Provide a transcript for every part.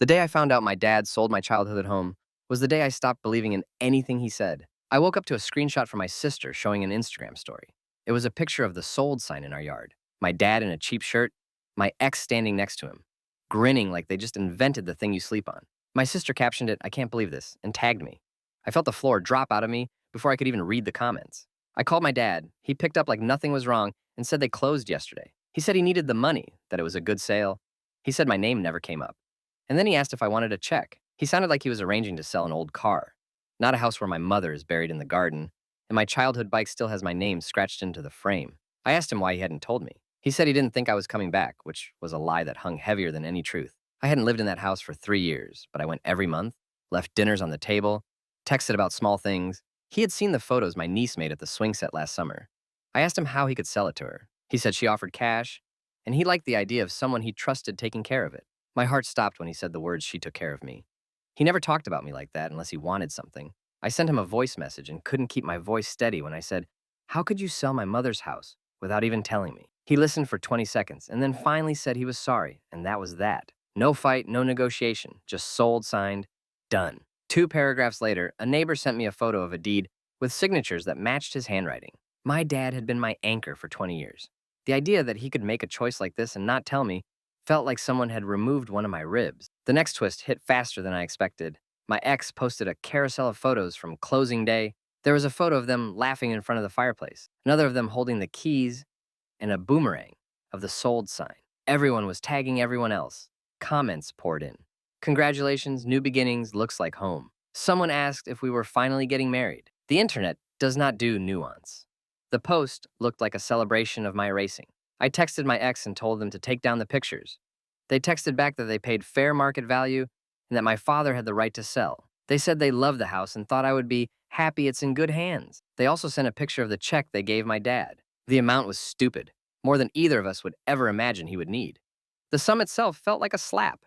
The day I found out my dad sold my childhood home was the day I stopped believing in anything he said. I woke up to a screenshot from my sister showing an Instagram story. It was a picture of the sold sign in our yard, my dad in a cheap shirt, my ex standing next to him, grinning like they just invented the thing you sleep on. My sister captioned it, "I can't believe this," and tagged me. I felt the floor drop out of me before I could even read the comments. I called my dad. He picked up like nothing was wrong and said they closed yesterday. He said he needed the money, that it was a good sale. He said my name never came up. And then he asked if I wanted a check. He sounded like he was arranging to sell an old car, not a house where my mother is buried in the garden, and my childhood bike still has my name scratched into the frame. I asked him why he hadn't told me. He said he didn't think I was coming back, which was a lie that hung heavier than any truth. I hadn't lived in that house for 3 years, but I went every month, left dinners on the table, texted about small things. He had seen the photos my niece made at the swing set last summer. I asked him how he could sell it to her. He said she offered cash, and he liked the idea of someone he trusted taking care of it. My heart stopped when he said the words, "she took care of me." He never talked about me like that unless he wanted something. I sent him a voice message and couldn't keep my voice steady when I said, "How could you sell my mother's house without even telling me?" He listened for 20 seconds and then finally said he was sorry, and that was that. No fight, no negotiation, just sold, signed, done. 2 paragraphs later, a neighbor sent me a photo of a deed with signatures that matched his handwriting. My dad had been my anchor for 20 years. The idea that he could make a choice like this and not tell me felt like someone had removed one of my ribs. The next twist hit faster than I expected. My ex posted a carousel of photos from closing day. There was a photo of them laughing in front of the fireplace, another of them holding the keys, and a boomerang of the sold sign. Everyone was tagging everyone else. Comments poured in. "Congratulations, new beginnings, looks like home." Someone asked if we were finally getting married. The internet does not do nuance. The post looked like a celebration of my racing. I texted my ex and told them to take down the pictures. They texted back that they paid fair market value and that my father had the right to sell. They said they loved the house and thought I would be happy it's in good hands. They also sent a picture of the check they gave my dad. The amount was stupid, more than either of us would ever imagine he would need. The sum itself felt like a slap.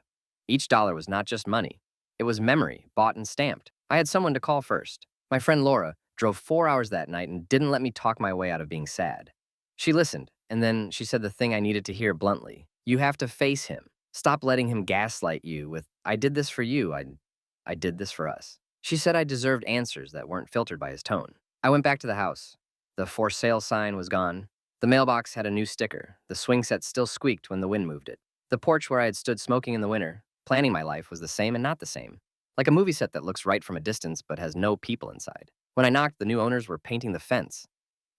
Each dollar was not just money. It was memory, bought and stamped. I had someone to call first. My friend Laura drove 4 hours that night and didn't let me talk my way out of being sad. She listened, and then she said the thing I needed to hear bluntly. "You have to face him. Stop letting him gaslight you with, 'I did this for you, I did this for us.'" She said I deserved answers that weren't filtered by his tone. I went back to the house. The for sale sign was gone. The mailbox had a new sticker. The swing set still squeaked when the wind moved it. The porch where I had stood smoking in the winter, planning my life, was the same and not the same. Like a movie set that looks right from a distance but has no people inside. When I knocked, the new owners were painting the fence.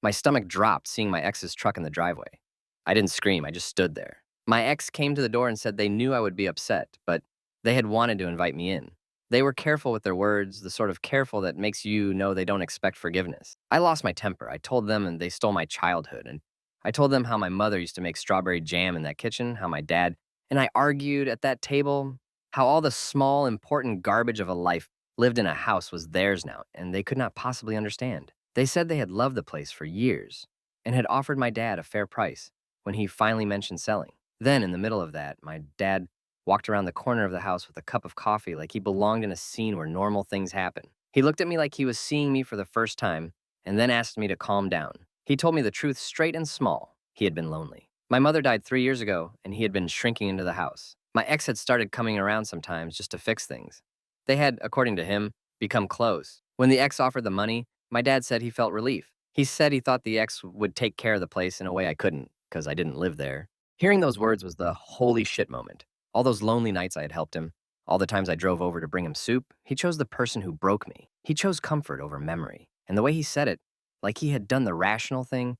My stomach dropped seeing my ex's truck in the driveway. I didn't scream, I just stood there. My ex came to the door and said they knew I would be upset, but they had wanted to invite me in. They were careful with their words, the sort of careful that makes you know they don't expect forgiveness. I lost my temper. I told them and they stole my childhood. And I told them how my mother used to make strawberry jam in that kitchen, how my dad, and I argued at that table, how all the small, important garbage of a life lived in a house was theirs now, and they could not possibly understand. They said they had loved the place for years and had offered my dad a fair price when he finally mentioned selling. Then, in the middle of that, my dad walked around the corner of the house with a cup of coffee like he belonged in a scene where normal things happen. He looked at me like he was seeing me for the first time and then asked me to calm down. He told me the truth straight and small. He had been lonely. My mother died 3 years ago, and he had been shrinking into the house. My ex had started coming around sometimes just to fix things. They had, according to him, become close. When the ex offered the money, my dad said he felt relief. He said he thought the ex would take care of the place in a way I couldn't, because I didn't live there. Hearing those words was the holy shit moment. All those lonely nights I had helped him, all the times I drove over to bring him soup, he chose the person who broke me. He chose comfort over memory. And the way he said it, like he had done the rational thing,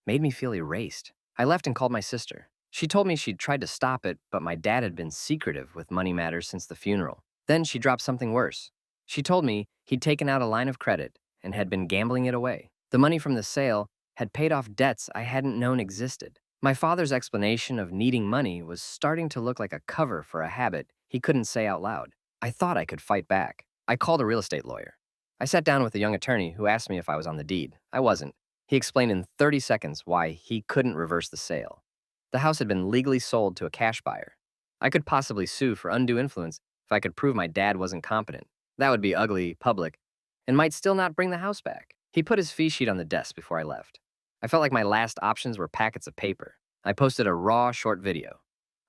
made me feel erased. I left and called my sister. She told me she'd tried to stop it, but my dad had been secretive with money matters since the funeral. Then she dropped something worse. She told me he'd taken out a line of credit and had been gambling it away. The money from the sale had paid off debts I hadn't known existed. My father's explanation of needing money was starting to look like a cover for a habit he couldn't say out loud. I thought I could fight back. I called a real estate lawyer. I sat down with a young attorney who asked me if I was on the deed. I wasn't. He explained in 30 seconds why he couldn't reverse the sale. The house had been legally sold to a cash buyer. I could possibly sue for undue influence if I could prove my dad wasn't competent. That would be ugly, public, and might still not bring the house back. He put his fee sheet on the desk before I left. I felt like my last options were packets of paper. I posted a raw, short video.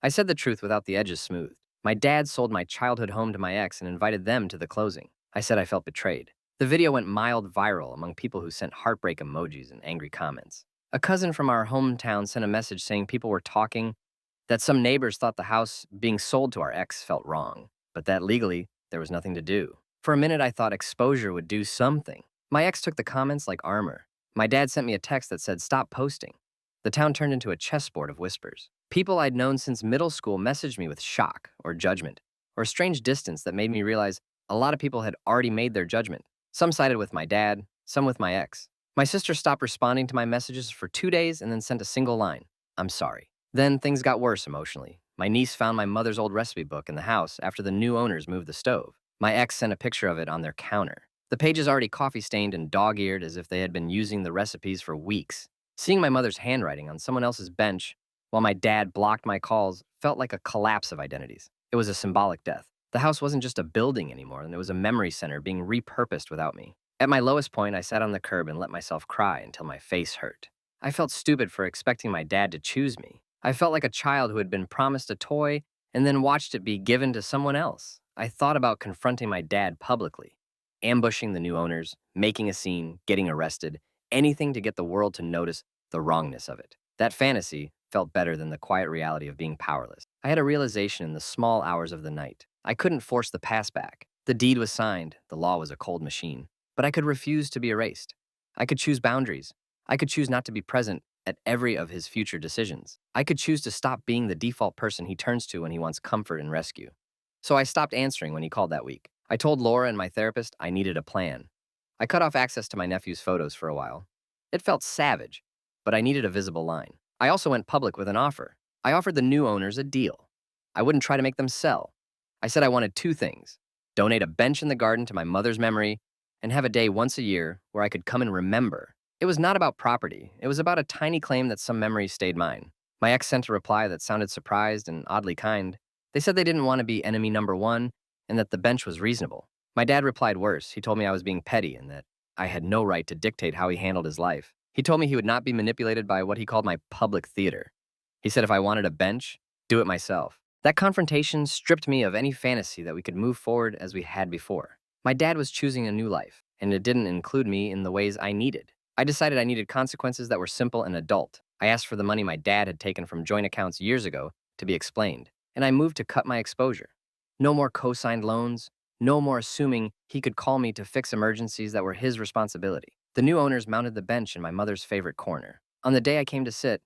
I said the truth without the edges smoothed. My dad sold my childhood home to my ex and invited them to the closing. I said I felt betrayed. The video went mild viral among people who sent heartbreak emojis and angry comments. A cousin from our hometown sent a message saying people were talking that some neighbors thought the house being sold to our ex felt wrong, but that legally, there was nothing to do. For a minute, I thought exposure would do something. My ex took the comments like armor. My dad sent me a text that said, "Stop posting." The town turned into a chessboard of whispers. People I'd known since middle school messaged me with shock or judgment, or a strange distance that made me realize a lot of people had already made their judgment. Some sided with my dad, some with my ex. My sister stopped responding to my messages for 2 days and then sent a single line, "I'm sorry." Then things got worse emotionally. My niece found my mother's old recipe book in the house after the new owners moved the stove. My ex sent a picture of it on their counter. The page is already coffee-stained and dog-eared as if they had been using the recipes for weeks. Seeing my mother's handwriting on someone else's bench while my dad blocked my calls felt like a collapse of identities. It was a symbolic death. The house wasn't just a building anymore, and it was a memory center being repurposed without me. At my lowest point, I sat on the curb and let myself cry until my face hurt. I felt stupid for expecting my dad to choose me. I felt like a child who had been promised a toy and then watched it be given to someone else. I thought about confronting my dad publicly, ambushing the new owners, making a scene, getting arrested, anything to get the world to notice the wrongness of it. That fantasy felt better than the quiet reality of being powerless. I had a realization in the small hours of the night. I couldn't force the past back. The deed was signed, the law was a cold machine, but I could refuse to be erased. I could choose boundaries. I could choose not to be present at every of his future decisions. I could choose to stop being the default person he turns to when he wants comfort and rescue. So I stopped answering when he called that week. I told Laura and my therapist I needed a plan. I cut off access to my nephew's photos for a while. It felt savage, but I needed a visible line. I also went public with an offer. I offered the new owners a deal. I wouldn't try to make them sell. I said I wanted two things: donate a bench in the garden to my mother's memory, and have a day once a year where I could come and remember. It was not about property. It was about a tiny claim that some memories stayed mine. My ex sent a reply that sounded surprised and oddly kind. They said they didn't want to be enemy number one and that the bench was reasonable. My dad replied worse. He told me I was being petty and that I had no right to dictate how he handled his life. He told me he would not be manipulated by what he called my public theater. He said if I wanted a bench, do it myself. That confrontation stripped me of any fantasy that we could move forward as we had before. My dad was choosing a new life, and it didn't include me in the ways I needed. I decided I needed consequences that were simple and adult. I asked for the money my dad had taken from joint accounts years ago to be explained, and I moved to cut my exposure. No more co-signed loans, no more assuming he could call me to fix emergencies that were his responsibility. The new owners mounted the bench in my mother's favorite corner. On the day I came to sit,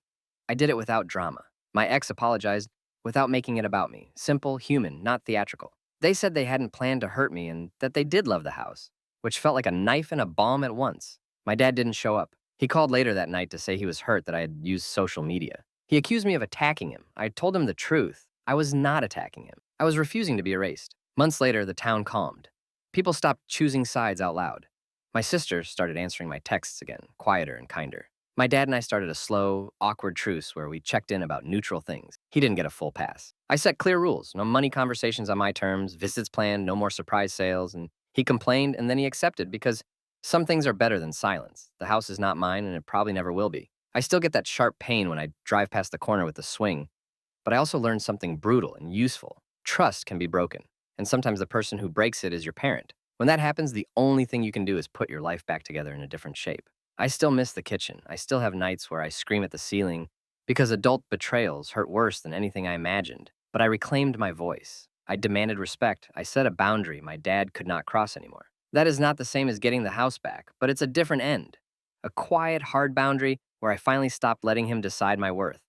I did it without drama. My ex apologized without making it about me. Simple, human, not theatrical. They said they hadn't planned to hurt me and that they did love the house, which felt like a knife and a balm at once. My dad didn't show up. He called later that night to say he was hurt that I had used social media. He accused me of attacking him. I told him the truth. I was not attacking him. I was refusing to be erased. Months later, the town calmed. People stopped choosing sides out loud. My sister started answering my texts again, quieter and kinder. My dad and I started a slow, awkward truce where we checked in about neutral things. He didn't get a full pass. I set clear rules: no money conversations on my terms, visits planned, no more surprise sales, and he complained and then he accepted because some things are better than silence. The house is not mine and it probably never will be. I still get that sharp pain when I drive past the corner with the swing, but I also learned something brutal and useful. Trust can be broken, and sometimes the person who breaks it is your parent. When that happens, the only thing you can do is put your life back together in a different shape. I still miss the kitchen. I still have nights where I scream at the ceiling because adult betrayals hurt worse than anything I imagined. But I reclaimed my voice. I demanded respect. I set a boundary my dad could not cross anymore. That is not the same as getting the house back, but it's a different end. A quiet, hard boundary where I finally stopped letting him decide my worth.